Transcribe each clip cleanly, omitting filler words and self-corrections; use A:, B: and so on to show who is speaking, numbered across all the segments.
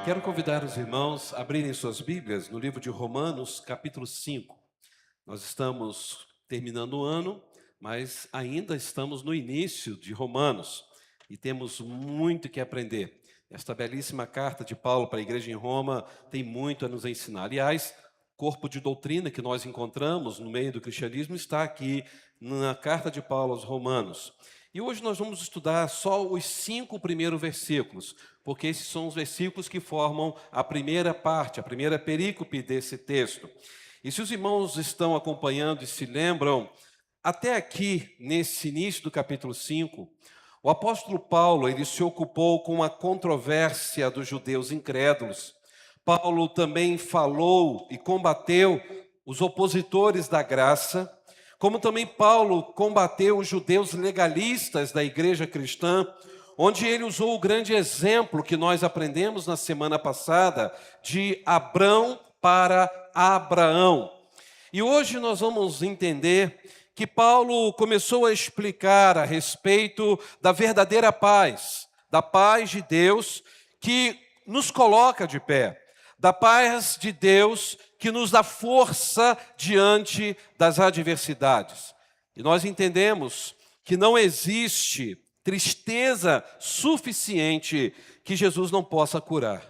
A: Quero convidar os irmãos a abrirem suas Bíblias no livro de Romanos, capítulo 5. Nós estamos terminando o ano, mas ainda estamos no início de Romanos e temos muito que aprender. Esta belíssima carta de Paulo para a igreja em Roma tem muito a nos ensinar. Aliás, o corpo de doutrina que nós encontramos no meio do cristianismo está aqui na carta de Paulo aos Romanos. E hoje nós vamos estudar só os 5 primeiros versículos, porque esses são os versículos que formam a primeira parte, a primeira perícope desse texto. E se os irmãos estão acompanhando e se lembram, até aqui, nesse início do capítulo 5, o apóstolo Paulo ele se ocupou com a controvérsia dos judeus incrédulos. Paulo também falou e combateu os opositores da graça, como também Paulo combateu os judeus legalistas da igreja cristã, onde ele usou o grande exemplo que nós aprendemos na semana passada, de Abrão para Abraão. E hoje nós vamos entender que Paulo começou a explicar a respeito da verdadeira paz, da paz de Deus que nos coloca de pé, da paz de Deus que nos dá força diante das adversidades. E nós entendemos que não existe tristeza suficiente que Jesus não possa curar.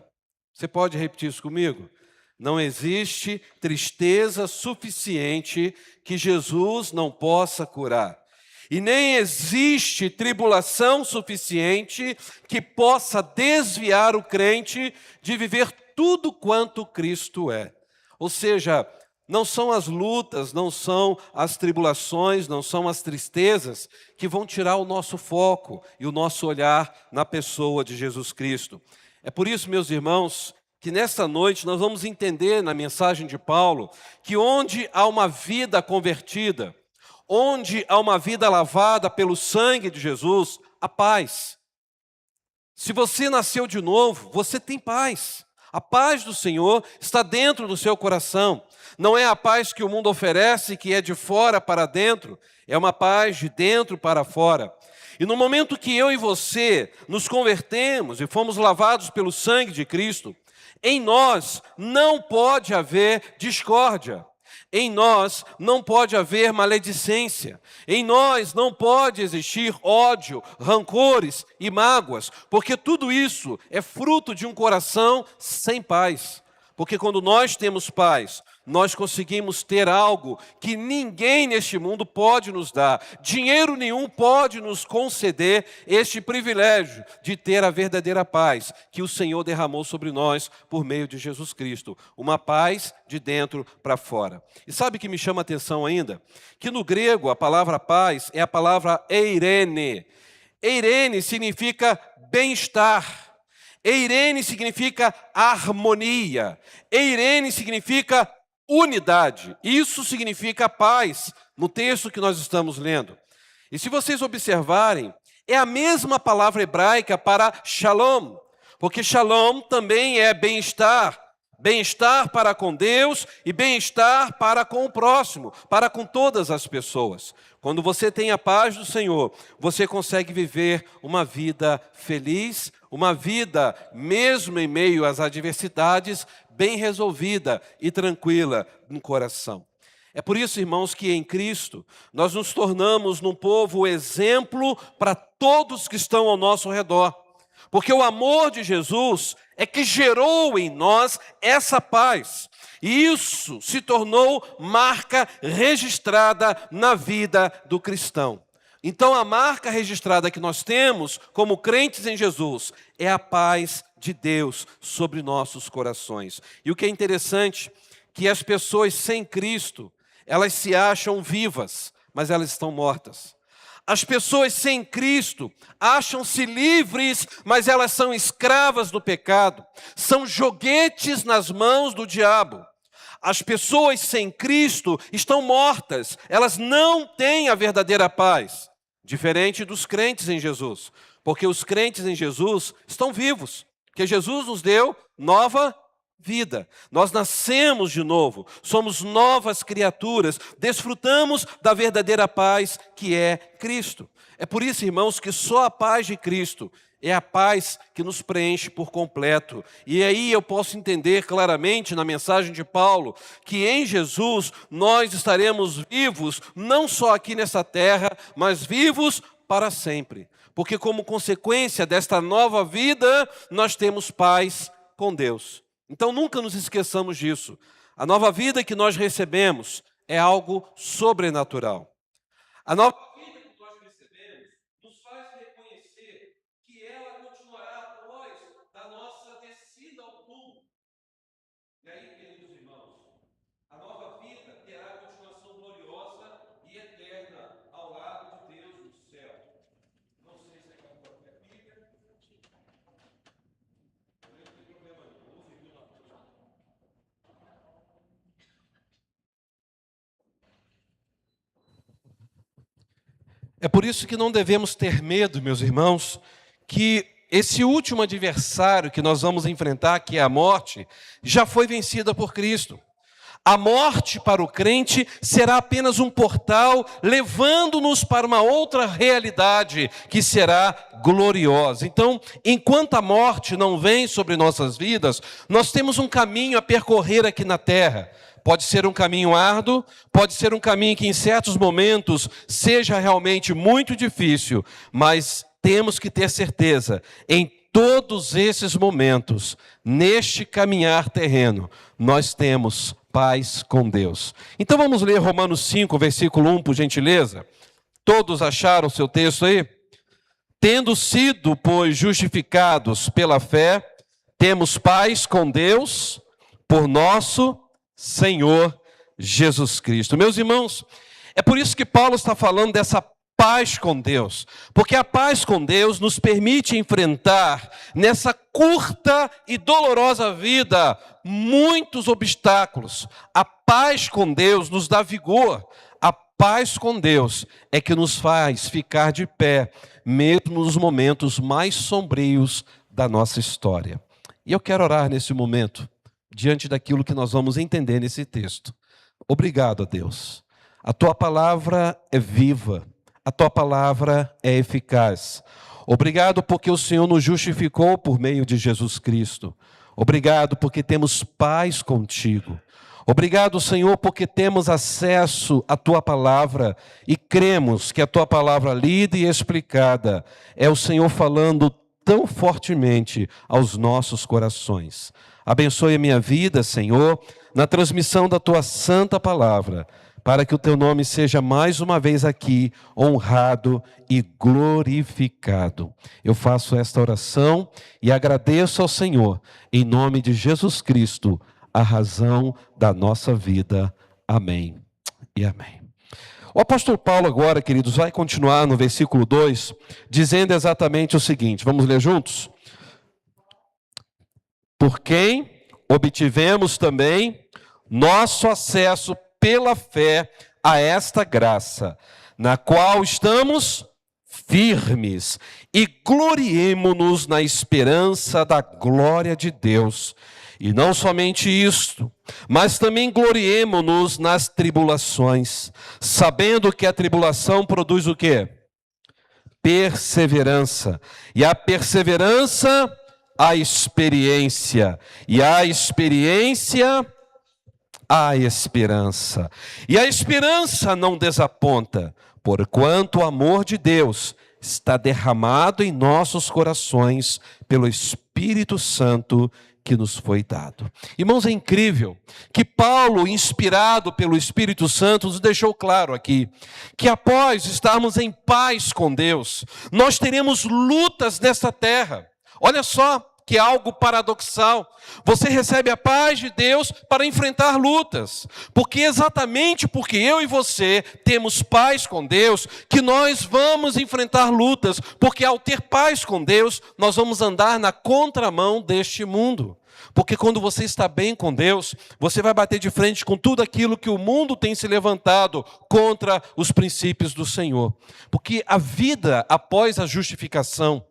A: Você pode repetir isso comigo? Não existe tristeza suficiente que Jesus não possa curar. E nem existe tribulação suficiente que possa desviar o crente de viver tudo quanto Cristo é. Ou seja, não são as lutas, não são as tribulações, não são as tristezas que vão tirar o nosso foco e o nosso olhar na pessoa de Jesus Cristo. É por isso, meus irmãos, que nesta noite nós vamos entender na mensagem de Paulo que onde há uma vida convertida, onde há uma vida lavada pelo sangue de Jesus, há paz. Se você nasceu de novo, você tem paz. A paz do Senhor está dentro do seu coração. Não é a paz que o mundo oferece, que é de fora para dentro. É uma paz de dentro para fora. E no momento que eu e você nos convertemos e fomos lavados pelo sangue de Cristo, em nós não pode haver discórdia. Em nós não pode haver maledicência. Em nós não pode existir ódio, rancores e mágoas, porque tudo isso é fruto de um coração sem paz. Porque quando nós temos paz, nós conseguimos ter algo que ninguém neste mundo pode nos dar. Dinheiro nenhum pode nos conceder este privilégio de ter a verdadeira paz que o Senhor derramou sobre nós por meio de Jesus Cristo. Uma paz de dentro para fora. E sabe o que me chama a atenção ainda? Que no grego a palavra paz é a palavra eirene. Eirene significa bem-estar. Eirene significa harmonia. Eirene significa unidade. Isso significa paz no texto que nós estamos lendo. E se vocês observarem, é a mesma palavra hebraica para shalom, porque shalom também é bem-estar. Bem-estar para com Deus e bem-estar para com o próximo, para com todas as pessoas. Quando você tem a paz do Senhor, você consegue viver uma vida feliz, uma vida, mesmo em meio às adversidades, bem resolvida e tranquila no coração. É por isso, irmãos, que em Cristo nós nos tornamos num povo exemplo para todos que estão ao nosso redor. Porque o amor de Jesus é que gerou em nós essa paz. E isso se tornou marca registrada na vida do cristão. Então a marca registrada que nós temos como crentes em Jesus é a paz de Deus sobre nossos corações. E o que é interessante, que as pessoas sem Cristo, elas se acham vivas, mas elas estão mortas. As pessoas sem Cristo acham-se livres, mas elas são escravas do pecado. São joguetes nas mãos do diabo. As pessoas sem Cristo estão mortas. Elas não têm a verdadeira paz. Diferente dos crentes em Jesus. Porque os crentes em Jesus estão vivos. Porque Jesus nos deu nova vida. Nós nascemos de novo, somos novas criaturas, desfrutamos da verdadeira paz que é Cristo. É por isso, irmãos, que só a paz de Cristo é a paz que nos preenche por completo. E aí eu posso entender claramente na mensagem de Paulo que em Jesus nós estaremos vivos, não só aqui nessa terra, mas vivos para sempre. Porque como consequência desta nova vida, nós temos paz com Deus. Então nunca nos esqueçamos disso. A nova vida que nós recebemos é algo sobrenatural. A nova vida que nós recebemos nos faz reconhecer que ela continuará após da nossa descida ao túmulo. E aí, queridos irmãos, a nova vida terá continuação gloriosa e eterna ao lado de Deus no céu. Não sei se é a própria Bíblia. Não tem problema nenhum. Não viu na próxima. É por isso que não devemos ter medo, meus irmãos, que esse último adversário que nós vamos enfrentar, que é a morte, já foi vencida por Cristo. A morte para o crente será apenas um portal levando-nos para uma outra realidade que será gloriosa. Então, enquanto a morte não vem sobre nossas vidas, nós temos um caminho a percorrer aqui na terra. Pode ser um caminho árduo, pode ser um caminho que em certos momentos seja realmente muito difícil, mas temos que ter certeza, em todos esses momentos, neste caminhar terreno, nós temos paz com Deus. Então vamos ler Romanos 5, versículo 1, por gentileza. Todos acharam o seu texto aí? Tendo sido, pois, justificados pela fé, temos paz com Deus por nosso Senhor Jesus Cristo. Meus irmãos, é por isso que Paulo está falando dessa paz com Deus, porque a paz com Deus nos permite enfrentar nessa curta e dolorosa vida muitos obstáculos. A paz com Deus nos dá vigor. A paz com Deus é que nos faz ficar de pé, mesmo nos momentos mais sombrios da nossa história. E eu quero orar nesse momento, diante daquilo que nós vamos entender nesse texto. Obrigado a Deus. A tua palavra é viva. A tua palavra é eficaz. Obrigado porque o Senhor nos justificou por meio de Jesus Cristo. Obrigado porque temos paz contigo. Obrigado, Senhor, porque temos acesso à tua palavra e cremos que a tua palavra lida e explicada é o Senhor falando tão fortemente aos nossos corações. Abençoe a minha vida, Senhor, na transmissão da tua santa palavra, para que o teu nome seja mais uma vez aqui honrado e glorificado. Eu faço esta oração e agradeço ao Senhor, em nome de Jesus Cristo, a razão da nossa vida. Amém e amém. O apóstolo Paulo agora, queridos, vai continuar no versículo 2, dizendo exatamente o seguinte, vamos ler juntos? Por quem obtivemos também nosso acesso pela fé a esta graça, na qual estamos firmes e gloriemo-nos na esperança da glória de Deus. E não somente isto, mas também gloriemo-nos nas tribulações, sabendo que a tribulação produz o quê? Perseverança. E a perseverança, a experiência. E a experiência, a esperança. E a esperança não desaponta, porquanto o amor de Deus está derramado em nossos corações pelo Espírito Santo que nos foi dado. Irmãos, é incrível que Paulo, inspirado pelo Espírito Santo, nos deixou claro aqui, que após estarmos em paz com Deus, nós teremos lutas nesta terra. Olha só que é algo paradoxal. Você recebe a paz de Deus para enfrentar lutas. Exatamente porque eu e você temos paz com Deus, que nós vamos enfrentar lutas. Porque ao ter paz com Deus, nós vamos andar na contramão deste mundo. Porque quando você está bem com Deus, você vai bater de frente com tudo aquilo que o mundo tem se levantado contra os princípios do Senhor. Porque a vida após a justificação,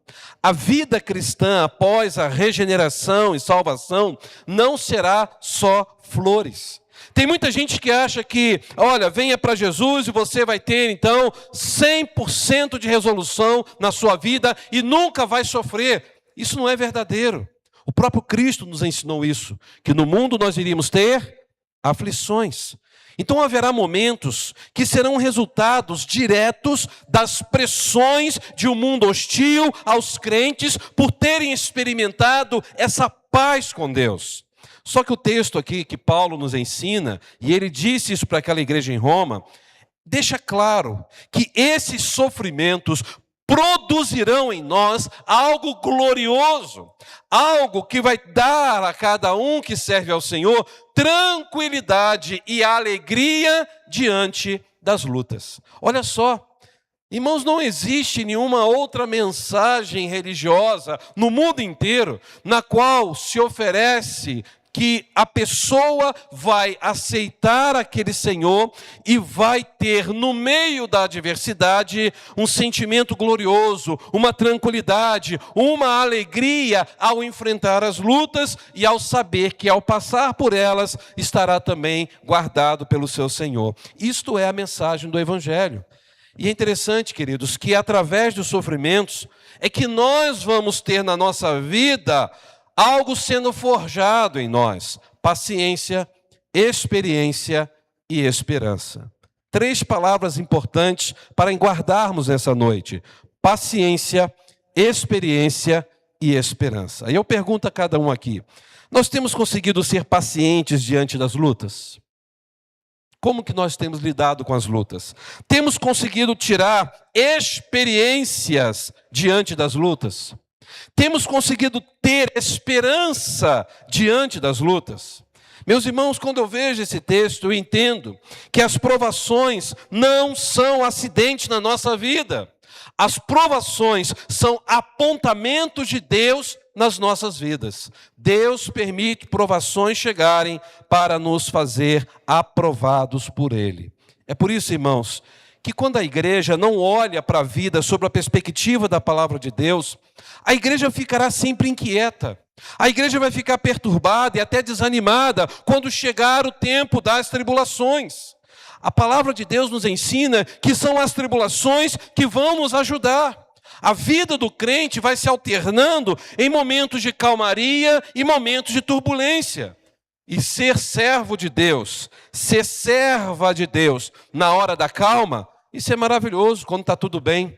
A: a vida cristã após a regeneração e salvação, não será só flores. Tem muita gente que acha que, olha, venha para Jesus e você vai ter, então, 100% de resolução na sua vida e nunca vai sofrer. Isso não é verdadeiro. O próprio Cristo nos ensinou isso, que no mundo nós iríamos ter aflições. Então haverá momentos que serão resultados diretos das pressões de um mundo hostil aos crentes por terem experimentado essa paz com Deus. Só que o texto aqui que Paulo nos ensina, e ele disse isso para aquela igreja em Roma, deixa claro que esses sofrimentos produzirão em nós algo glorioso, algo que vai dar a cada um que serve ao Senhor tranquilidade e alegria diante das lutas. Olha só, irmãos, não existe nenhuma outra mensagem religiosa no mundo inteiro na qual se oferece que a pessoa vai aceitar aquele Senhor e vai ter no meio da adversidade um sentimento glorioso, uma tranquilidade, uma alegria ao enfrentar as lutas e ao saber que ao passar por elas estará também guardado pelo seu Senhor. Isto é a mensagem do Evangelho. E é interessante, queridos, que através dos sofrimentos é que nós vamos ter na nossa vida algo sendo forjado em nós: paciência, experiência e esperança. 3 palavras importantes para guardarmos nessa noite: paciência, experiência e esperança. Aí eu pergunto a cada um aqui: nós temos conseguido ser pacientes diante das lutas? Como que nós temos lidado com as lutas? Temos conseguido tirar experiências diante das lutas? Temos conseguido ter esperança diante das lutas? Meus irmãos, quando eu vejo esse texto, eu entendo que as provações não são acidentes na nossa vida. As provações são apontamentos de Deus nas nossas vidas. Deus permite provações chegarem para nos fazer aprovados por Ele. É por isso, irmãos, que quando a igreja não olha para a vida sob a perspectiva da palavra de Deus, a igreja ficará sempre inquieta. A igreja vai ficar perturbada e até desanimada quando chegar o tempo das tribulações. A palavra de Deus nos ensina que são as tribulações que vão nos ajudar. A vida do crente vai se alternando em momentos de calmaria e momentos de turbulência. E ser servo de Deus, ser serva de Deus na hora da calma, isso é maravilhoso quando está tudo bem.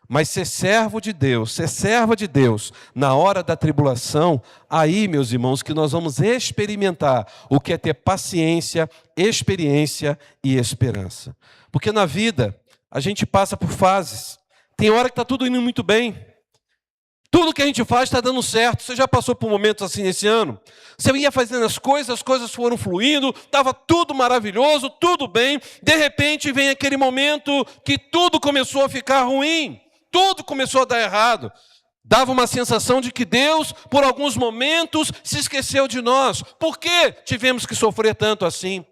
A: Mas ser servo de Deus, ser serva de Deus na hora da tribulação, aí, meus irmãos, que nós vamos experimentar o que é ter paciência, experiência e esperança. Porque na vida a gente passa por fases. Tem hora que está tudo indo muito bem. Tudo que a gente faz está dando certo. Você já passou por momentos assim nesse ano? Você ia fazendo as coisas foram fluindo, estava tudo maravilhoso, tudo bem. De repente vem aquele momento que tudo começou a ficar ruim. Tudo começou a dar errado. Dava uma sensação de que Deus, por alguns momentos, se esqueceu de nós. Por que tivemos que sofrer tanto assim?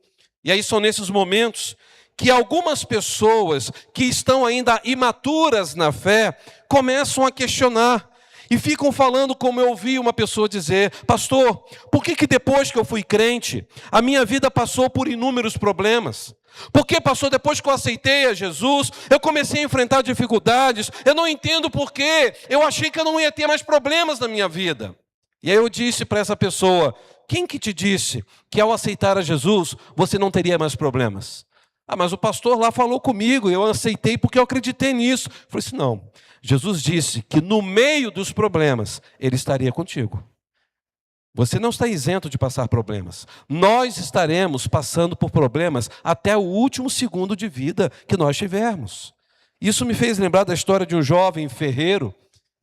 A: E aí são nesses momentos que algumas pessoas que estão ainda imaturas na fé começam a questionar e ficam falando, como eu ouvi uma pessoa dizer: pastor, por que depois que eu fui crente, a minha vida passou por inúmeros problemas? Porque, pastor, depois que eu aceitei a Jesus, eu comecei a enfrentar dificuldades, eu não entendo por quê, eu achei que eu não ia ter mais problemas na minha vida. E aí eu disse para essa pessoa: quem que te disse que ao aceitar a Jesus, você não teria mais problemas? Ah, mas o pastor lá falou comigo, eu aceitei porque eu acreditei nisso. Eu falei assim: não, Jesus disse que no meio dos problemas, Ele estaria contigo. Você não está isento de passar problemas. Nós estaremos passando por problemas até o último segundo de vida que nós tivermos. Isso me fez lembrar da história de um jovem ferreiro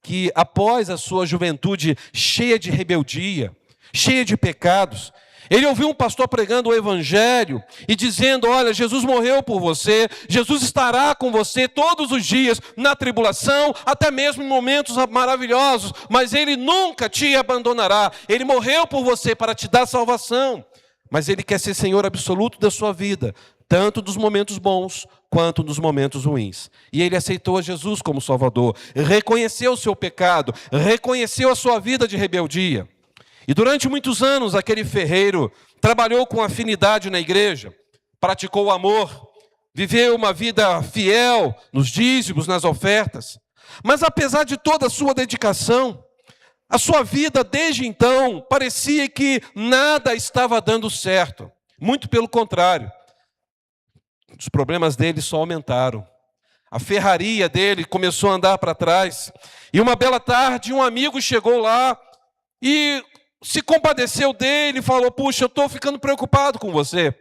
A: que, após a sua juventude cheia de rebeldia, cheia de pecados,
B: Ele ouviu um pastor pregando o evangelho e dizendo: olha, Jesus morreu por você, Jesus estará com você todos os dias na tribulação, até mesmo em momentos maravilhosos, mas Ele nunca te abandonará. Ele morreu por você para te dar salvação, mas Ele quer ser Senhor absoluto da sua vida, tanto dos momentos bons quanto dos momentos ruins. E ele aceitou a Jesus como Salvador, reconheceu o seu pecado, reconheceu a sua vida de rebeldia. E durante muitos anos, aquele ferreiro trabalhou com afinidade na igreja, praticou o amor, viveu uma vida fiel nos dízimos, nas ofertas. Mas apesar de toda a sua dedicação, a sua vida desde então parecia que nada estava dando certo. Muito pelo contrário, os problemas dele só aumentaram. A ferraria dele começou a andar para trás. E uma bela tarde, um amigo chegou lá e se compadeceu dele e falou: puxa, eu estou ficando preocupado com você.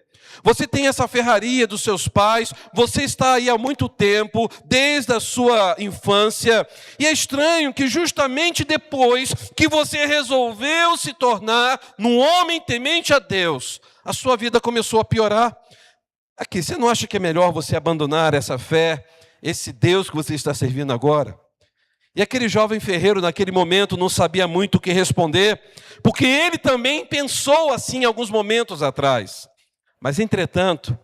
B: Você tem essa ferraria dos seus pais, você está aí há muito tempo, desde a sua infância, e é estranho que justamente depois que você resolveu se tornar um homem temente a Deus, a sua vida começou a piorar. Aqui, você não acha que é melhor você abandonar essa fé, esse Deus que você está servindo agora? E aquele jovem ferreiro, naquele momento, não sabia muito o que responder, porque ele também pensou assim alguns momentos atrás. Mas, entretanto,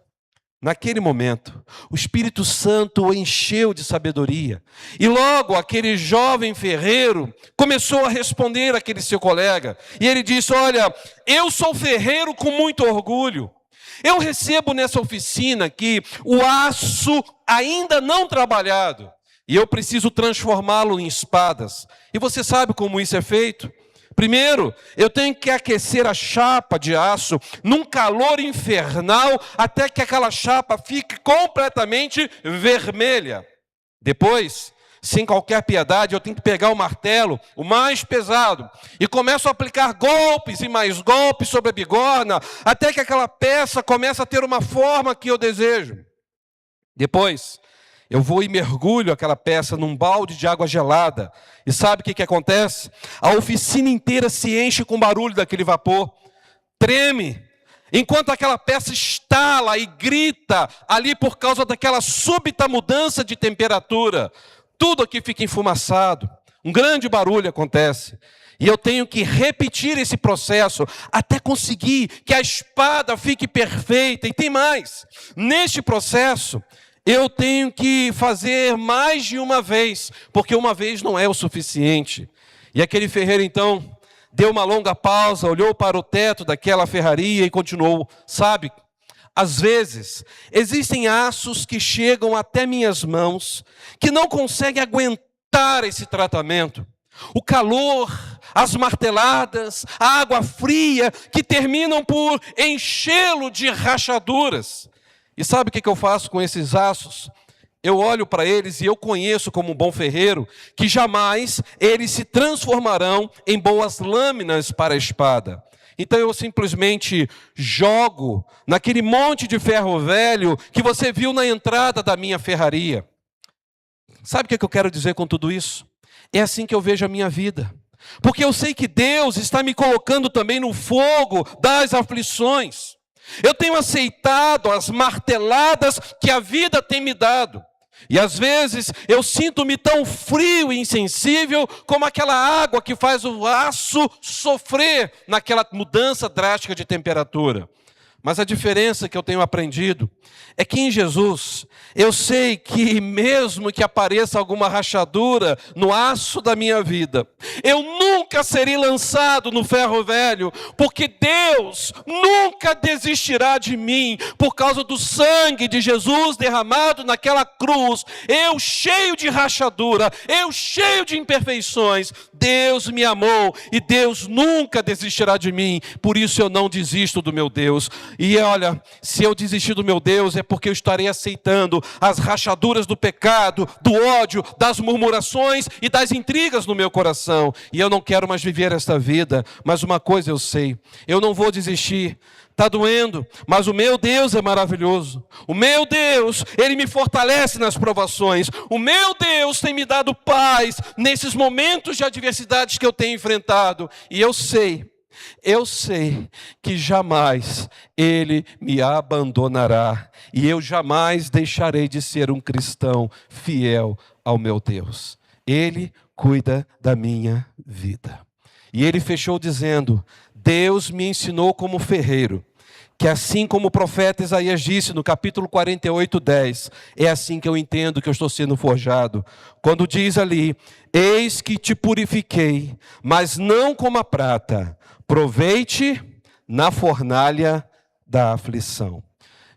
B: naquele momento, o Espírito Santo o encheu de sabedoria. E logo aquele jovem ferreiro começou a responder àquele seu colega. E ele disse: olha, eu sou ferreiro com muito orgulho. Eu recebo nessa oficina aqui o aço ainda não trabalhado. E eu preciso transformá-lo em espadas. E você sabe como isso é feito? Primeiro, eu tenho que aquecer a chapa de aço num calor infernal até que aquela chapa fique completamente vermelha. Depois, sem qualquer piedade, eu tenho que pegar o martelo, o mais pesado, e começo a aplicar golpes e mais golpes sobre a bigorna, até que aquela peça comece a ter uma forma que eu desejo. Depois, eu vou e mergulho aquela peça num balde de água gelada. E sabe o que acontece? A oficina inteira se enche com o barulho daquele vapor. Treme. Enquanto aquela peça estala e grita ali por causa daquela súbita mudança de temperatura. Tudo aqui fica enfumaçado. Um grande barulho acontece. E eu tenho que repetir esse processo até conseguir que a espada fique perfeita. E tem mais. Neste processo, eu tenho que fazer mais de uma vez, porque uma vez não é o suficiente. E aquele ferreiro então deu uma longa pausa, olhou para o teto daquela ferraria e continuou: sabe, às vezes existem aços que chegam até minhas mãos, que não conseguem aguentar esse tratamento. O calor, as marteladas, a água fria, que terminam por enchê-lo de rachaduras. E sabe o que eu faço com esses aços? Eu olho para eles e eu conheço como um bom ferreiro que jamais eles se transformarão em boas lâminas para a espada. Então eu simplesmente jogo naquele monte de ferro velho que você viu na entrada da minha ferraria. Sabe o que eu quero dizer com tudo isso? É assim que eu vejo a minha vida. Porque eu sei que Deus está me colocando também no fogo das aflições. Eu tenho aceitado as marteladas que a vida tem me dado. E às vezes eu sinto-me tão frio e insensível como aquela água que faz o aço sofrer naquela mudança drástica de temperatura. Mas a diferença que eu tenho aprendido é que em Jesus, eu sei que mesmo que apareça alguma rachadura no aço da minha vida, eu nunca serei lançado no ferro velho, porque Deus nunca desistirá de mim, por causa do sangue de Jesus derramado naquela cruz. Eu cheio de rachadura, eu cheio de imperfeições, Deus me amou e Deus nunca desistirá de mim, por isso eu não desisto do meu Deus. E olha, se eu desistir do meu Deus é porque eu estarei aceitando as rachaduras do pecado, do ódio, das murmurações e das intrigas no meu coração. E eu não quero mais viver esta vida, mas uma coisa eu sei, eu não vou desistir. Está doendo, mas o meu Deus é maravilhoso. O meu Deus, Ele me fortalece nas provações. O meu Deus tem me dado paz nesses momentos de adversidades que eu tenho enfrentado. E eu sei eu sei que jamais Ele me abandonará e eu jamais deixarei de ser um cristão fiel ao meu Deus. Ele cuida da minha vida. E ele fechou dizendo: Deus me ensinou como ferreiro, que assim como o profeta Isaías disse no capítulo 48:10, é assim que eu entendo que eu estou sendo forjado. Quando diz ali: eis que te purifiquei, mas não como a prata, provei-te na fornalha da aflição.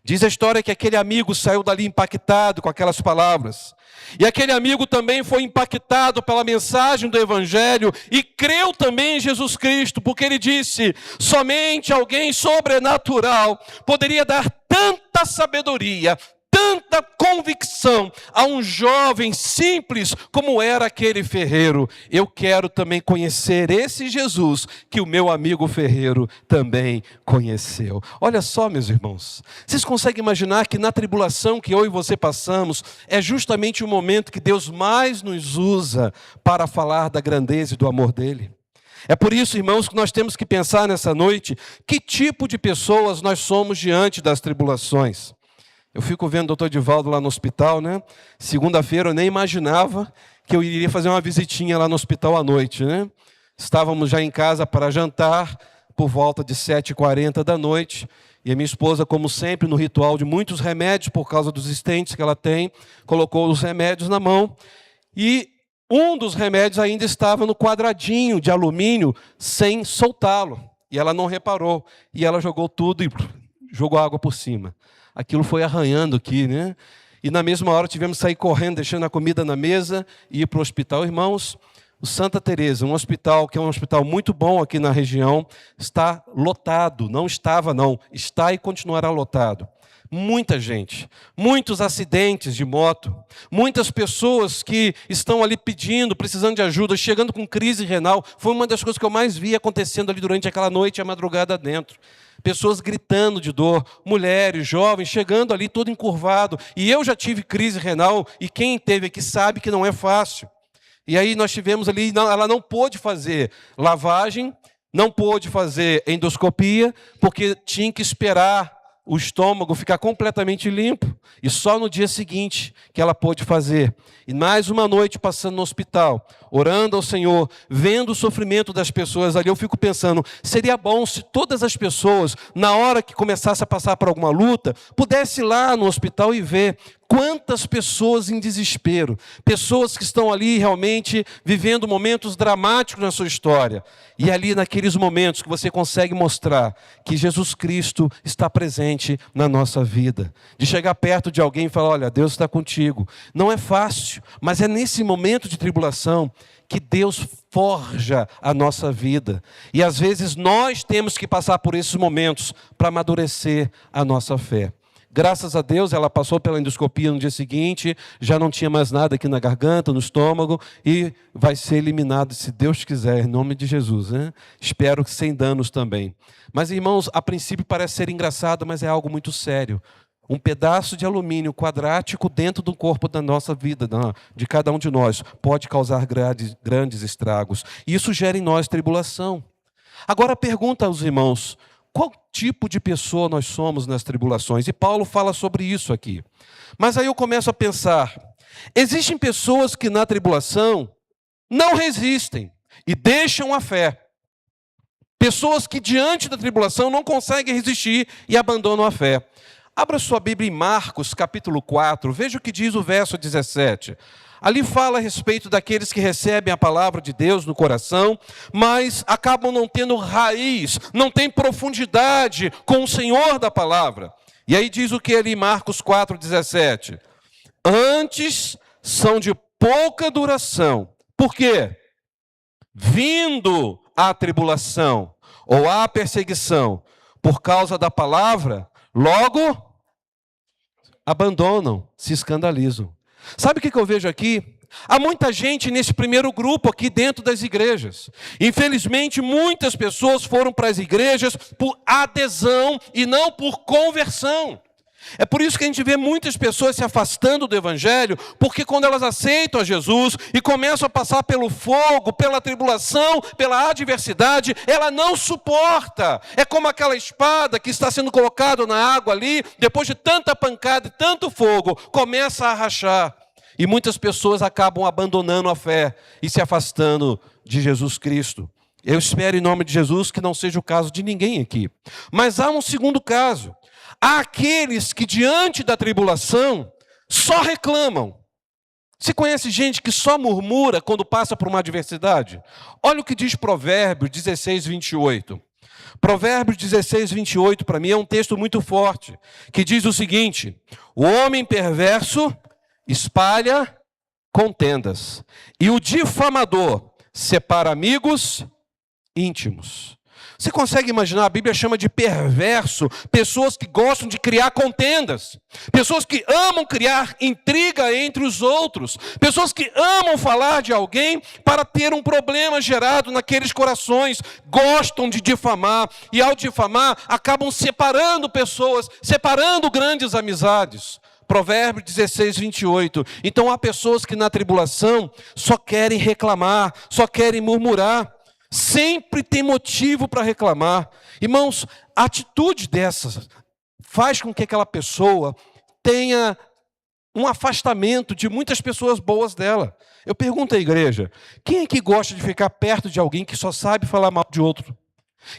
B: Diz a história que aquele amigo saiu dali impactado com aquelas palavras. E aquele amigo também foi impactado pela mensagem do Evangelho e creu também em Jesus Cristo, porque ele disse: somente alguém sobrenatural poderia dar tanta sabedoria, tanta convicção a um jovem simples como era aquele ferreiro. Eu quero também conhecer esse Jesus que o meu amigo ferreiro também conheceu. Olha só, meus irmãos, vocês conseguem imaginar que na tribulação que eu e você passamos, é justamente o momento que Deus mais nos usa para falar da grandeza e do amor dele? É por isso, irmãos, que nós temos que pensar nessa noite que tipo de pessoas nós somos diante das tribulações. Eu fico vendo o doutor Divaldo lá no hospital, né? Segunda-feira eu nem imaginava que eu iria fazer uma visitinha lá no hospital à noite, né? Estávamos já em casa para jantar, por volta de 7h40 da noite. E a minha esposa, como sempre, no ritual de muitos remédios, por causa dos estentes que ela tem, colocou os remédios na mão. E um dos remédios ainda estava no quadradinho de alumínio, sem soltá-lo. E ela não reparou. E ela jogou tudo e jogou água por cima. Aquilo foi arranhando aqui, né? E na mesma hora tivemos que sair correndo, deixando a comida na mesa e ir para o hospital. Irmãos, o Santa Teresa, um hospital que é um hospital muito bom aqui na região, está lotado. Não estava, não. Está e continuará lotado. Muita gente, muitos acidentes de moto, muitas pessoas que estão ali pedindo, precisando de ajuda, chegando com crise renal. Foi uma das coisas que eu mais vi acontecendo ali durante aquela noite e a madrugada dentro. Pessoas gritando de dor, mulheres, jovens, chegando ali todo encurvado. E eu já tive crise renal e quem teve aqui sabe que não é fácil. E aí nós tivemos ali, ela não pôde fazer lavagem, não pôde fazer endoscopia, porque tinha que esperar o estômago ficar completamente limpo. E só no dia seguinte que ela pôde fazer. E mais uma noite passando no hospital, orando ao Senhor, vendo o sofrimento das pessoas ali, eu fico pensando, seria bom se todas as pessoas, na hora que começasse a passar por alguma luta, pudesse ir lá no hospital e ver quantas pessoas em desespero, pessoas que estão ali realmente vivendo momentos dramáticos na sua história. E ali naqueles momentos que você consegue mostrar que Jesus Cristo está presente na nossa vida. De chegar perto de alguém e falar, olha, Deus está contigo. Não é fácil, mas é nesse momento de tribulação que Deus forja a nossa vida. E às vezes nós temos que passar por esses momentos para amadurecer a nossa fé. Graças a Deus, ela passou pela endoscopia no dia seguinte, já não tinha mais nada aqui na garganta, no estômago, e vai ser eliminado, se Deus quiser, em nome de Jesus, né? Espero que sem danos também. Mas, irmãos, a princípio parece ser engraçado, mas é algo muito sério. Um pedaço de alumínio quadrático dentro do corpo da nossa vida, de cada um de nós, pode causar grandes estragos. E isso gera em nós tribulação. Agora pergunta aos irmãos, qual tipo de pessoa nós somos nas tribulações? E Paulo fala sobre isso aqui. Mas aí eu começo a pensar, existem pessoas que na tribulação não resistem e deixam a fé. Pessoas que diante da tribulação não conseguem resistir e abandonam a fé. Abra sua Bíblia em Marcos, capítulo 4, veja o que diz o verso 17. Ali fala a respeito daqueles que recebem a palavra de Deus no coração, mas acabam não tendo raiz, não têm profundidade com o Senhor da palavra. E aí diz o que ali em Marcos 4, 17. Antes são de pouca duração. Por quê? Vindo a tribulação ou a perseguição por causa da palavra, logo abandonam, se escandalizam. Sabe o que eu vejo aqui? Há muita gente nesse primeiro grupo aqui dentro das igrejas. Infelizmente, muitas pessoas foram para as igrejas por adesão e não por conversão. É por isso que a gente vê muitas pessoas se afastando do Evangelho, porque quando elas aceitam a Jesus e começam a passar pelo fogo, pela tribulação, pela adversidade, ela não suporta. É como aquela espada que está sendo colocada na água ali, depois de tanta pancada e tanto fogo, começa a rachar. E muitas pessoas acabam abandonando a fé e se afastando de Jesus Cristo. Eu espero em nome de Jesus que não seja o caso de ninguém aqui. Mas há um segundo caso. Há aqueles que diante da tribulação só reclamam. Você conhece gente que só murmura quando passa por uma adversidade? Olha o que diz Provérbios 16, 28. Provérbios 16, 28 para mim é um texto muito forte, que diz o seguinte: o homem perverso espalha contendas, e o difamador separa amigos íntimos. Você consegue imaginar? A Bíblia chama de perverso pessoas que gostam de criar contendas, pessoas que amam criar intriga entre os outros, pessoas que amam falar de alguém para ter um problema gerado naqueles corações, gostam de difamar e ao difamar acabam separando pessoas, separando grandes amizades. Provérbios 16, 28. Então há pessoas que na tribulação só querem reclamar, só querem murmurar. Sempre tem motivo para reclamar. Irmãos, a atitude dessas faz com que aquela pessoa tenha um afastamento de muitas pessoas boas dela. Eu pergunto à igreja, quem é que gosta de ficar perto de alguém que só sabe falar mal de outro?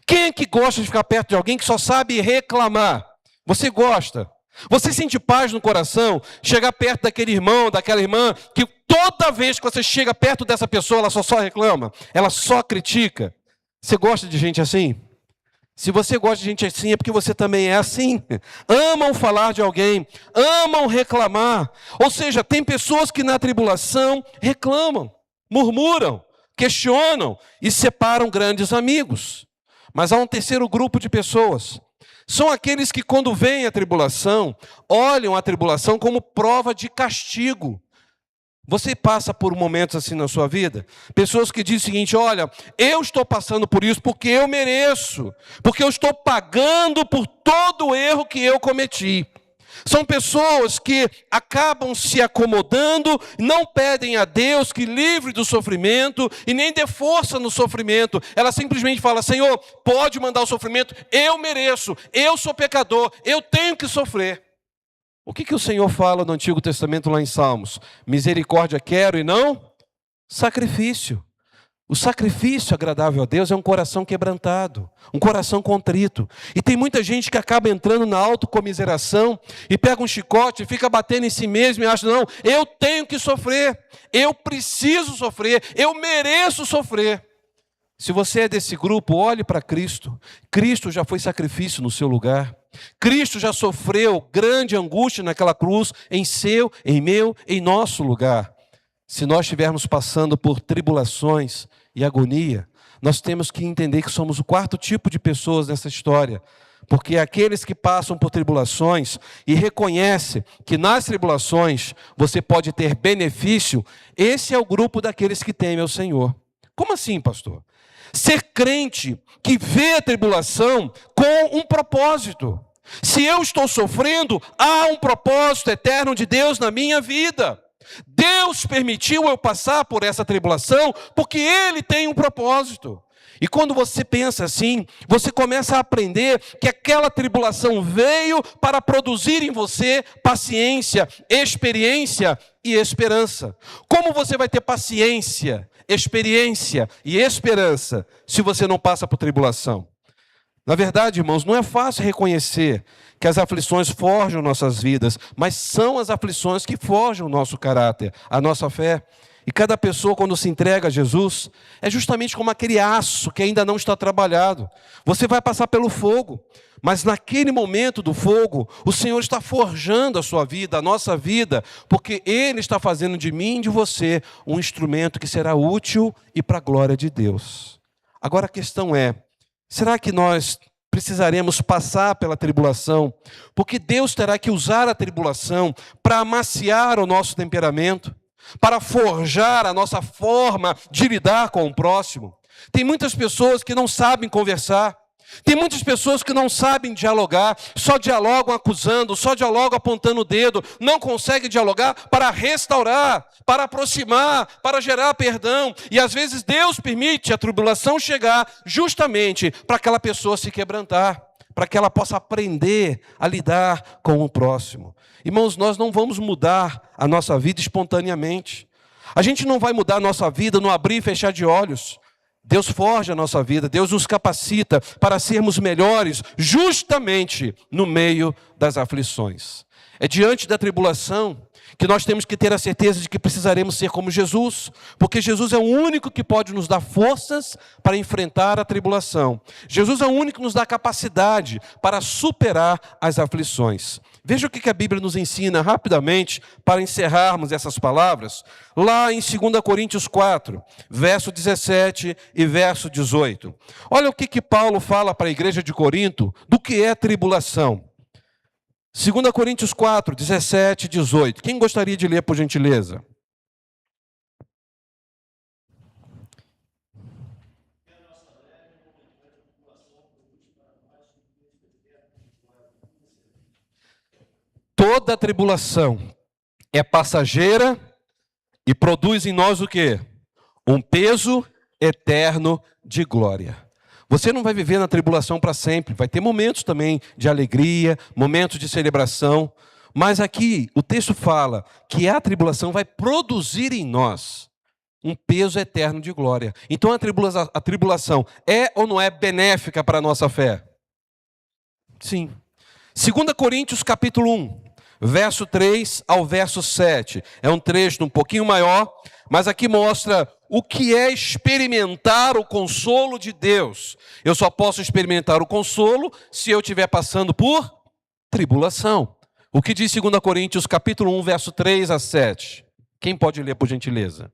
B: Quem é que gosta de ficar perto de alguém que só sabe reclamar? Você gosta? Você sente paz no coração, chegar perto daquele irmão, daquela irmã, que toda vez que você chega perto dessa pessoa, ela só reclama, ela só critica. Você gosta de gente assim? Se você gosta de gente assim, é porque você também é assim. Amam falar de alguém, amam reclamar. Ou seja, tem pessoas que na tribulação reclamam, murmuram, questionam e separam grandes amigos. Mas há um terceiro grupo de pessoas. São aqueles que, quando vem a tribulação, olham a tribulação como prova de castigo. Você passa por momentos assim na sua vida? Pessoas que dizem o seguinte: olha, eu estou passando por isso porque eu mereço, porque eu estou pagando por todo o erro que eu cometi. São pessoas que acabam se acomodando, não pedem a Deus que livre do sofrimento e nem dê força no sofrimento. Ela simplesmente fala: Senhor, pode mandar o sofrimento, eu mereço, eu sou pecador, eu tenho que sofrer. O que o Senhor fala no Antigo Testamento lá em Salmos? Misericórdia quero e não sacrifício. O sacrifício agradável a Deus é um coração quebrantado, um coração contrito. E tem muita gente que acaba entrando na autocomiseração e pega um chicote e fica batendo em si mesmo e acha: não, eu tenho que sofrer, eu preciso sofrer, eu mereço sofrer. Se você é desse grupo, olhe para Cristo. Cristo já foi sacrifício no seu lugar. Cristo já sofreu grande angústia naquela cruz, em seu, em meu, em nosso lugar. Se nós estivermos passando por tribulações e agonia, nós temos que entender que somos o quarto tipo de pessoas nessa história. Porque aqueles que passam por tribulações e reconhecem que nas tribulações você pode ter benefício, esse é o grupo daqueles que temem ao Senhor. Como assim, pastor? Ser crente que vê a tribulação com um propósito. Se eu estou sofrendo, há um propósito eterno de Deus na minha vida. Deus permitiu eu passar por essa tribulação porque Ele tem um propósito. E quando você pensa assim, você começa a aprender que aquela tribulação veio para produzir em você paciência, experiência e esperança. Como você vai ter paciência, experiência e esperança se você não passa por tribulação? Na verdade, irmãos, não é fácil reconhecer que as aflições forjam nossas vidas, mas são as aflições que forjam o nosso caráter, a nossa fé. E cada pessoa, quando se entrega a Jesus, é justamente como aquele aço que ainda não está trabalhado. Você vai passar pelo fogo, mas naquele momento do fogo, o Senhor está forjando a sua vida, a nossa vida, porque Ele está fazendo de mim e de você um instrumento que será útil e para a glória de Deus. Agora a questão é: será que nós precisaremos passar pela tribulação? Porque Deus terá que usar a tribulação para amaciar o nosso temperamento, para forjar a nossa forma de lidar com o próximo. Tem muitas pessoas que não sabem conversar, Tem muitas pessoas que não sabem dialogar, só dialogam acusando, só dialogam apontando o dedo, não conseguem dialogar para restaurar, para aproximar, para gerar perdão. E às vezes Deus permite a tribulação chegar justamente para aquela pessoa se quebrantar, para que ela possa aprender a lidar com o próximo. Irmãos, nós não vamos mudar a nossa vida espontaneamente. A gente não vai mudar a nossa vida no abrir e fechar de olhos. Deus forja a nossa vida, Deus nos capacita para sermos melhores justamente no meio das aflições. É diante da tribulação que nós temos que ter a certeza de que precisaremos ser como Jesus, porque Jesus é o único que pode nos dar forças para enfrentar a tribulação. Jesus é o único que nos dá capacidade para superar as aflições. Veja o que a Bíblia nos ensina rapidamente para encerrarmos essas palavras, lá em 2 Coríntios 4, verso 17 e verso 18. Olha o que Paulo fala para a igreja de Corinto do que é tribulação. 2 Coríntios 4, 17 e 18. Quem gostaria de ler, por gentileza? Toda tribulação é passageira e produz em nós o quê? Um peso eterno de glória. Você não vai viver na tribulação para sempre, vai ter momentos também de alegria, momentos de celebração, mas aqui o texto fala que a tribulação vai produzir em nós um peso eterno de glória. Então a tribulação é ou não é benéfica para a nossa fé? Sim. 2 Coríntios capítulo 1, verso 3 ao verso 7. É um trecho um pouquinho maior, mas aqui mostra o que é experimentar o consolo de Deus. Eu só posso experimentar o consolo se eu estiver passando por tribulação. O que diz 2 Coríntios capítulo 1, verso 3 a 7? Quem pode ler, por gentileza?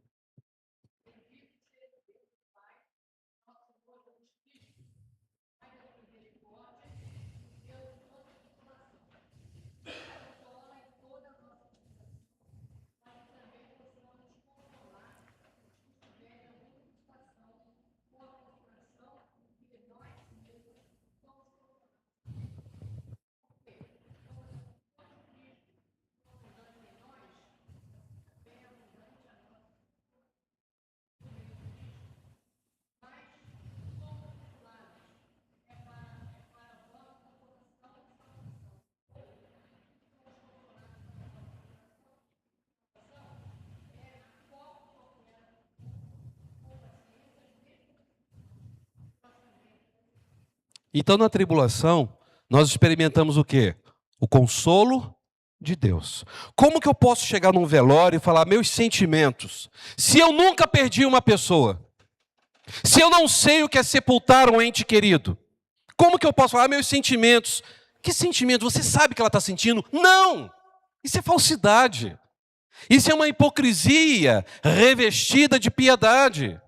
B: Então, na tribulação, nós experimentamos o quê? O consolo de Deus. Como que eu posso chegar num velório e falar meus sentimentos? Se eu nunca perdi uma pessoa, se eu não sei o que é sepultar um ente querido, como que eu posso falar meus sentimentos? Que sentimento? Você sabe que ela está sentindo? Não! Isso é falsidade. Isso é uma hipocrisia revestida de piedade.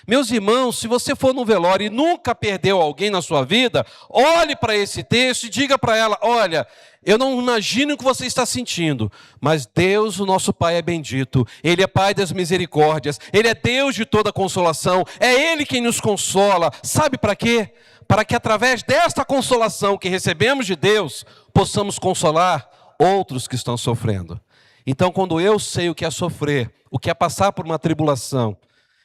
B: Meus irmãos, se você for no velório e nunca perdeu alguém na sua vida, olhe para esse texto e diga para ela, olha, eu não imagino o que você está sentindo, mas Deus, o nosso Pai, é bendito. Ele é Pai das misericórdias, Ele é Deus de toda consolação, é Ele quem nos consola. Sabe para quê? Para que através desta consolação que recebemos de Deus, possamos consolar outros que estão sofrendo. Então, quando eu sei o que é sofrer, o que é passar por uma tribulação,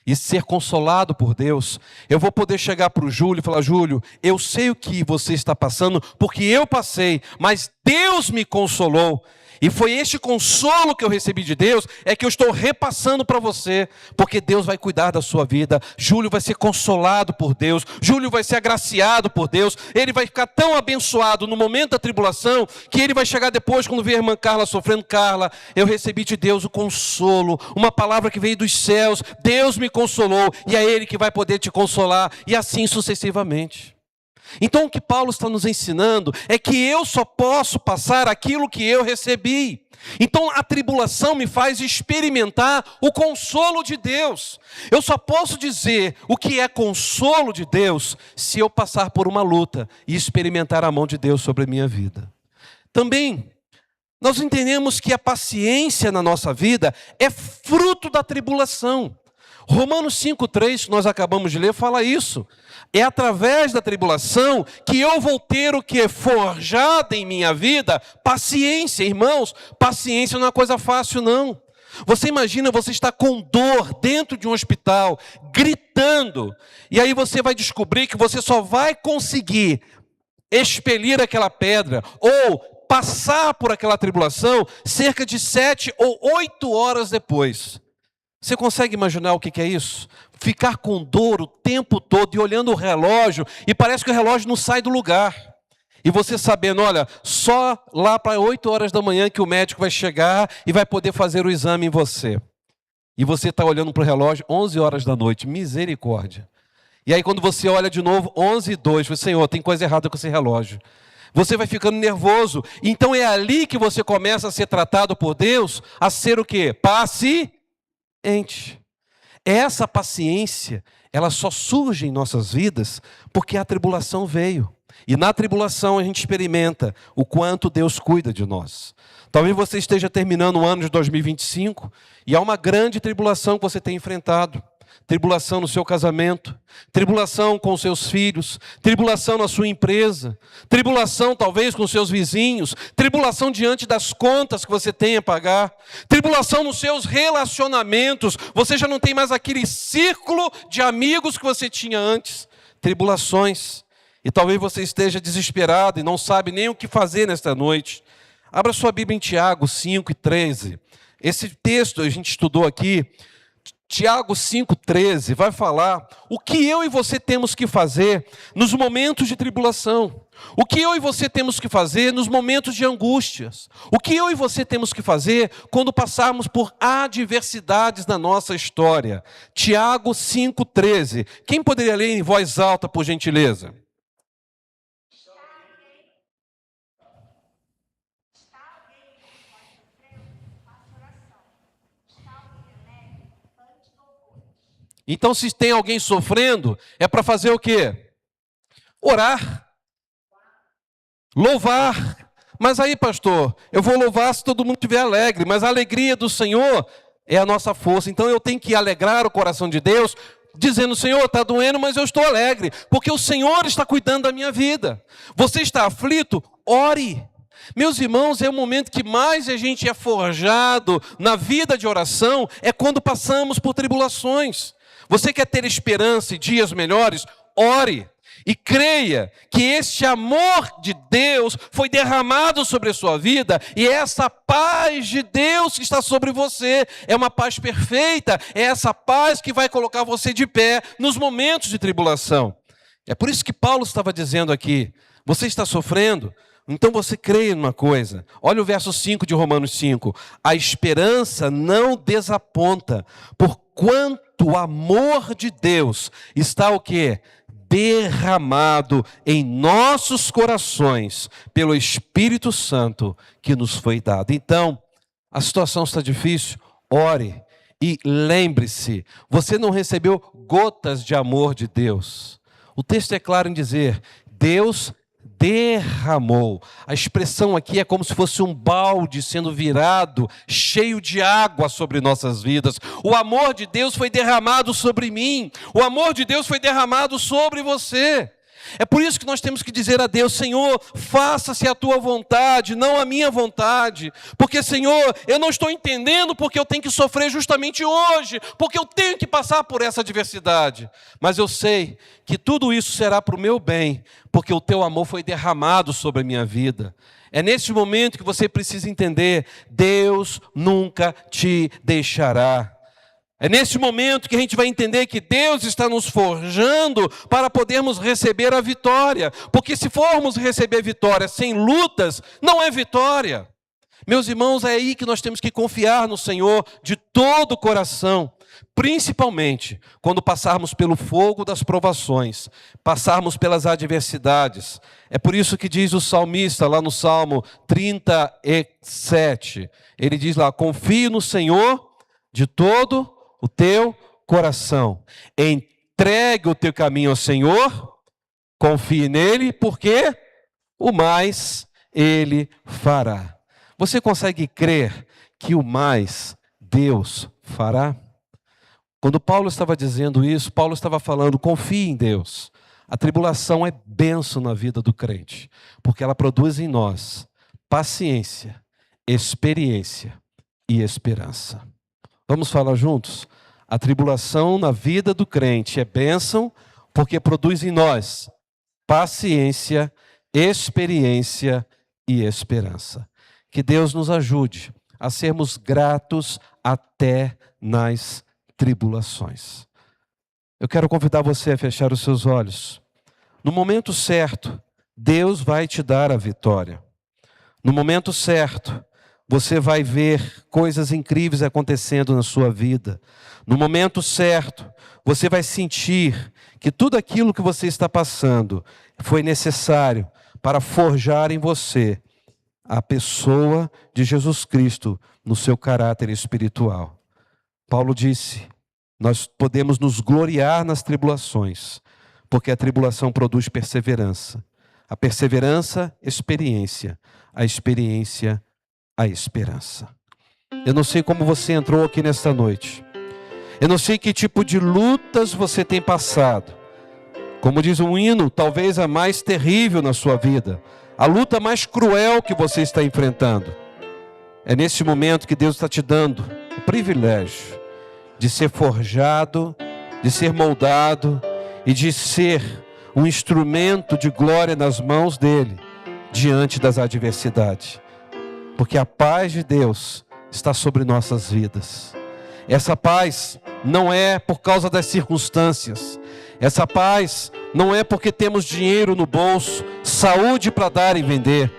B: e ser consolado por Deus, eu vou poder chegar para o Júlio e falar, Júlio, eu sei o que você está passando, porque eu passei, mas Deus me consolou. E foi este consolo que eu recebi de Deus, é que eu estou repassando para você, porque Deus vai cuidar da sua vida. Júlio vai ser consolado por Deus, Júlio vai ser agraciado por Deus, ele vai ficar tão abençoado no momento da tribulação, que ele vai chegar depois, quando ver a irmã Carla sofrendo, Carla, eu recebi de Deus o consolo, uma palavra que veio dos céus, Deus me consolou, e é Ele que vai poder te consolar, e assim sucessivamente. Então o que Paulo está nos ensinando é que eu só posso passar aquilo que eu recebi. Então a tribulação me faz experimentar o consolo de Deus. Eu só posso dizer o que é consolo de Deus se eu passar por uma luta e experimentar a mão de Deus sobre a minha vida. Também nós entendemos que a paciência na nossa vida é fruto da tribulação. Romanos 5,3, que nós acabamos de ler, fala isso. É através da tribulação que eu vou ter o que? Forjado em minha vida paciência. Irmãos, paciência não é uma coisa fácil, não. Você imagina, você está com dor dentro de um hospital, gritando, e aí você vai descobrir que você só vai conseguir expelir aquela pedra ou passar por aquela tribulação cerca de 7 ou 8 horas depois. Você consegue imaginar o que é isso? Ficar com dor o tempo todo e olhando o relógio, e parece que o relógio não sai do lugar. E você sabendo, olha, só lá para 8 horas da manhã que o médico vai chegar e vai poder fazer o exame em você. E você está olhando para o relógio 11 horas da noite, misericórdia. E aí quando você olha de novo, 11h02, você, Senhor, tem coisa errada com esse relógio. Você vai ficando nervoso. Então é ali que você começa a ser tratado por Deus, a ser o quê? Paciente. Essa paciência, ela só surge em nossas vidas porque a tribulação veio. E na tribulação a gente experimenta o quanto Deus cuida de nós. Talvez você esteja terminando o ano de 2025 e há uma grande tribulação que você tem enfrentado. Tribulação no seu casamento, tribulação com seus filhos, tribulação na sua empresa, tribulação talvez com seus vizinhos, tribulação diante das contas que você tem a pagar, tribulação nos seus relacionamentos, você já não tem mais aquele círculo de amigos que você tinha antes, tribulações, e talvez você esteja desesperado e não sabe nem o que fazer nesta noite. Abra sua Bíblia em Tiago 5:13, esse texto a gente estudou aqui. Tiago 5,13 vai falar o que eu e você temos que fazer nos momentos de tribulação. O que eu e você temos que fazer nos momentos de angústias. O que eu e você temos que fazer quando passarmos por adversidades na nossa história. Tiago 5,13. Quem poderia ler em voz alta, por gentileza? Então, se tem alguém sofrendo, é para fazer o quê? Orar. Louvar. Mas aí, pastor, eu vou louvar se todo mundo estiver alegre, mas a alegria do Senhor é a nossa força. Então, eu tenho que alegrar o coração de Deus, dizendo, Senhor, está doendo, mas eu estou alegre, porque o Senhor está cuidando da minha vida. Você está aflito? Ore. Meus irmãos, é o momento que mais a gente é forjado na vida de oração, é quando passamos por tribulações. Você quer ter esperança e dias melhores? Ore e creia que este amor de Deus foi derramado sobre a sua vida e essa paz de Deus que está sobre você é uma paz perfeita, é essa paz que vai colocar você de pé nos momentos de tribulação. É por isso que Paulo estava dizendo aqui, você está sofrendo? Então você crê numa coisa. Olha o verso 5 de Romanos 5. A esperança não desaponta, porquanto o amor de Deus está o quê? Derramado em nossos corações pelo Espírito Santo que nos foi dado. Então, a situação está difícil, ore e lembre-se, você não recebeu gotas de amor de Deus. O texto é claro em dizer, Deus derramou. A expressão aqui é como se fosse um balde sendo virado, cheio de água sobre nossas vidas. O amor de Deus foi derramado sobre mim. O amor de Deus foi derramado sobre você. É por isso que nós temos que dizer a Deus, Senhor, faça-se a tua vontade, não a minha vontade. Porque, Senhor, eu não estou entendendo porque eu tenho que sofrer justamente hoje, porque eu tenho que passar por essa adversidade. Mas eu sei que tudo isso será para o meu bem, porque o teu amor foi derramado sobre a minha vida. É nesse momento que você precisa entender, Deus nunca te deixará. É nesse momento que a gente vai entender que Deus está nos forjando para podermos receber a vitória. Porque se formos receber vitória sem lutas, não é vitória. Meus irmãos, é aí que nós temos que confiar no Senhor de todo o coração. Principalmente quando passarmos pelo fogo das provações, passarmos pelas adversidades. É por isso que diz o salmista lá no Salmo 37. Ele diz lá, confie no Senhor de todo o teu coração. Entregue o teu caminho ao Senhor, confie nele, porque o mais ele fará. Você consegue crer que o mais Deus fará? Quando Paulo estava dizendo isso, Paulo estava falando: confie em Deus. A tribulação é bênção na vida do crente, porque ela produz em nós paciência, experiência e esperança. Vamos falar juntos? A tribulação na vida do crente é bênção, porque produz em nós paciência, experiência e esperança. Que Deus nos ajude a sermos gratos até nas tribulações. Eu quero convidar você a fechar os seus olhos. No momento certo, Deus vai te dar a vitória. No momento certo, você vai ver coisas incríveis acontecendo na sua vida. No momento certo, você vai sentir que tudo aquilo que você está passando foi necessário para forjar em você a pessoa de Jesus Cristo no seu caráter espiritual. Paulo disse: nós podemos nos gloriar nas tribulações, porque a tribulação produz perseverança. A perseverança, experiência. A experiência, a esperança. Eu não sei como você entrou aqui nesta noite. Eu não sei que tipo de lutas você tem passado. Como diz um hino, talvez a mais terrível na sua vida. A luta mais cruel que você está enfrentando. É nesse momento que Deus está te dando o privilégio de ser forjado, de ser moldado e de ser um instrumento de glória nas mãos dele diante das adversidades. Porque a paz de Deus está sobre nossas vidas. Essa paz não é por causa das circunstâncias. Essa paz não é porque temos dinheiro no bolso, saúde para dar e vender.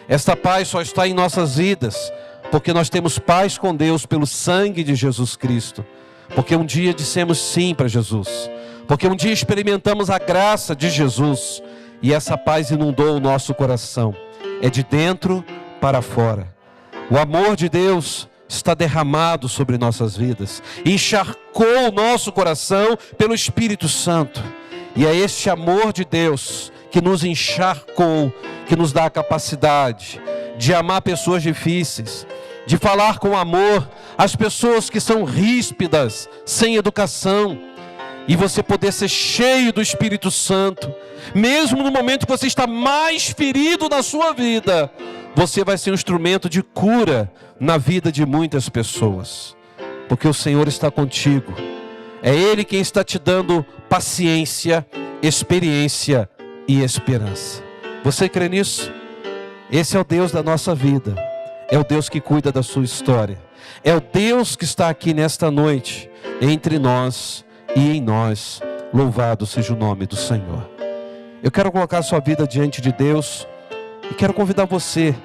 B: Esta paz só está em nossas vidas porque nós temos paz com Deus pelo sangue de Jesus Cristo. Porque um dia dissemos sim para Jesus. Porque um dia experimentamos a graça de Jesus. E essa paz inundou o nosso coração. É de dentro para fora. O amor de Deus está derramado sobre nossas vidas. Encharcou o nosso coração pelo Espírito Santo. E é este amor de Deus que nos encharcou, que nos dá a capacidade de amar pessoas difíceis, de falar com amor as pessoas que são ríspidas, sem educação, e você poder ser cheio do Espírito Santo, mesmo no momento que você está mais ferido na sua vida, você vai ser um instrumento de cura na vida de muitas pessoas, porque o Senhor está contigo. É Ele quem está te dando paciência, experiência e esperança. Você crê nisso? Esse é o Deus da nossa vida. É o Deus que cuida da sua história. É o Deus que está aqui nesta noite, entre nós e em nós. Louvado seja o nome do Senhor. Eu quero colocar a sua vida diante de Deus e quero convidar você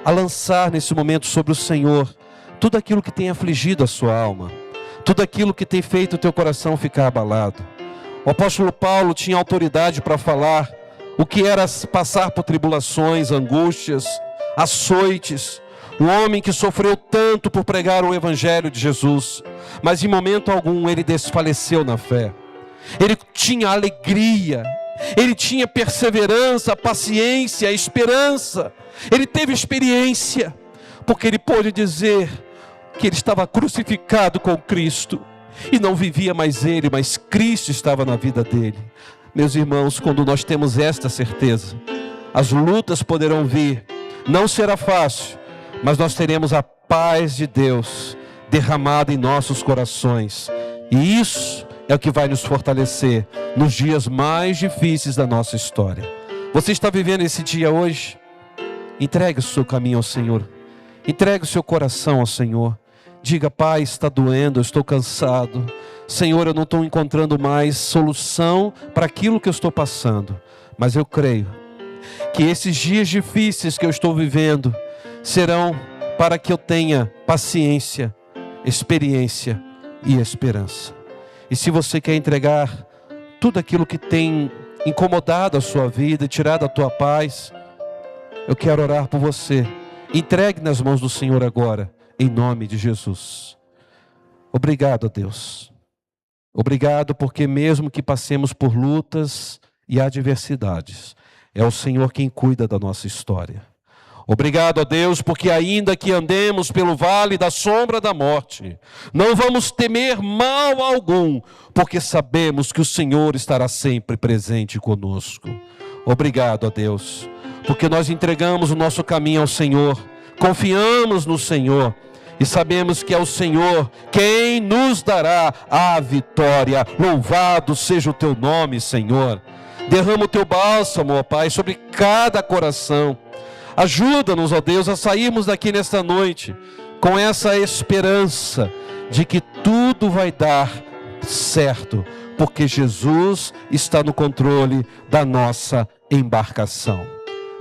B: a lançar nesse momento sobre o Senhor tudo aquilo que tem afligido a sua alma, tudo aquilo que tem feito o teu coração ficar abalado. O apóstolo Paulo tinha autoridade para falar o que era passar por tribulações, angústias, açoites. Um homem que sofreu tanto por pregar o Evangelho de Jesus, mas em momento algum ele desfaleceu na fé. Ele tinha alegria, ele tinha perseverança, paciência, esperança. Ele teve experiência, porque ele pôde dizer que ele estava crucificado com Cristo. E não vivia mais ele, mas Cristo estava na vida dele. Meus irmãos, quando nós temos esta certeza, as lutas poderão vir, não será fácil, mas nós teremos a paz de Deus derramada em nossos corações. E isso é o que vai nos fortalecer nos dias mais difíceis da nossa história. Você está vivendo esse dia hoje? Entregue o seu caminho ao Senhor. Entregue o seu coração ao Senhor. Diga: Pai, está doendo, eu estou cansado. Senhor, eu não estou encontrando mais solução para aquilo que eu estou passando. Mas eu creio que esses dias difíceis que eu estou vivendo serão para que eu tenha paciência, experiência e esperança. E se você quer entregar tudo aquilo que tem incomodado a sua vida e tirado a tua paz, eu quero orar por você. Entregue nas mãos do Senhor agora, em nome de Jesus. Obrigado a Deus. Obrigado porque mesmo que passemos por lutas e adversidades, é o Senhor quem cuida da nossa história. Obrigado, ó Deus, porque ainda que andemos pelo vale da sombra da morte, não vamos temer mal algum, porque sabemos que o Senhor estará sempre presente conosco. Obrigado, ó Deus, porque nós entregamos o nosso caminho ao Senhor, confiamos no Senhor e sabemos que é o Senhor quem nos dará a vitória. Louvado seja o teu nome, Senhor. Derrama o teu bálsamo, ó Pai, sobre cada coração. Ajuda-nos, ó Deus, a sairmos daqui nesta noite com essa esperança de que tudo vai dar certo, porque Jesus está no controle da nossa embarcação.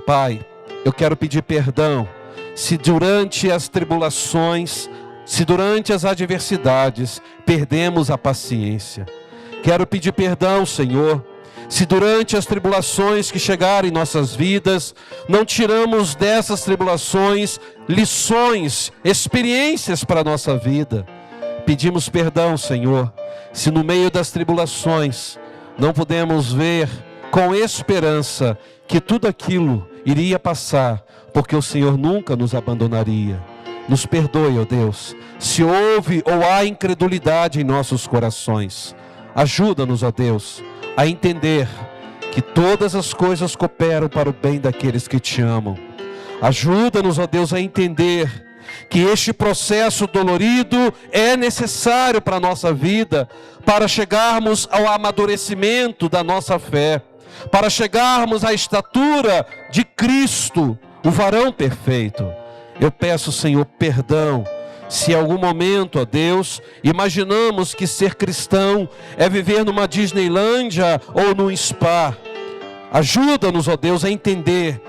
B: Pai, eu quero pedir perdão se durante as tribulações, se durante as adversidades perdemos a paciência. Quero pedir perdão, Senhor, se durante as tribulações que chegarem em nossas vidas, não tiramos dessas tribulações lições, experiências para a nossa vida. Pedimos perdão, Senhor, se no meio das tribulações não pudemos ver com esperança que tudo aquilo iria passar, porque o Senhor nunca nos abandonaria. Nos perdoe, ó Deus, se houve ou há incredulidade em nossos corações. Ajuda-nos, ó Deus, a entender que todas as coisas cooperam para o bem daqueles que te amam. Ajuda-nos, ó Deus, a entender que este processo dolorido é necessário para a nossa vida, para chegarmos ao amadurecimento da nossa fé, para chegarmos à estatura de Cristo, o varão perfeito. Eu peço, Senhor, perdão se em algum momento, ó Deus, imaginamos que ser cristão é viver numa Disneylândia ou num spa. Ajuda-nos, ó Deus, a entender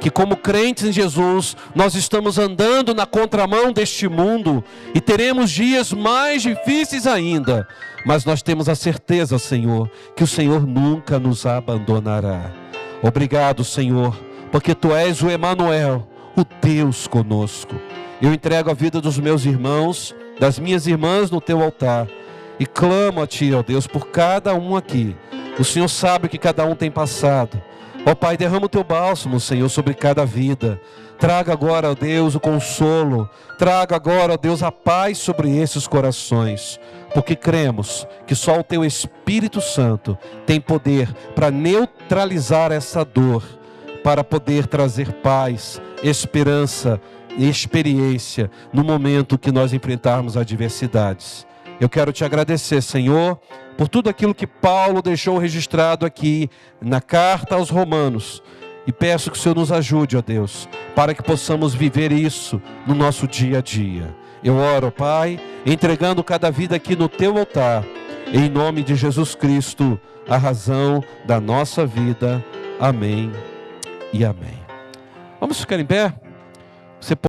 B: que como crentes em Jesus, nós estamos andando na contramão deste mundo e teremos dias mais difíceis ainda, mas nós temos a certeza, Senhor, que o Senhor nunca nos abandonará. Obrigado, Senhor, porque Tu és o Emanuel, o Deus conosco. Eu entrego a vida dos meus irmãos, das minhas irmãs no Teu altar e clamo a Ti, ó Deus, por cada um aqui. O Senhor sabe o que cada um tem passado. Ó Pai, derrama o Teu bálsamo, Senhor, sobre cada vida. Traga agora, ó Deus, o consolo. Traga agora, ó Deus, a paz sobre esses corações. Porque cremos que só o Teu Espírito Santo tem poder para neutralizar essa dor, para poder trazer paz, esperança e experiência no momento que nós enfrentarmos adversidades. Eu quero Te agradecer, Senhor, por tudo aquilo que Paulo deixou registrado aqui na carta aos Romanos. E peço que o Senhor nos ajude, ó Deus, para que possamos viver isso no nosso dia a dia. Eu oro, Pai, entregando cada vida aqui no Teu altar, em nome de Jesus Cristo, a razão da nossa vida. Amém e amém. Vamos ficar em pé? Você pode...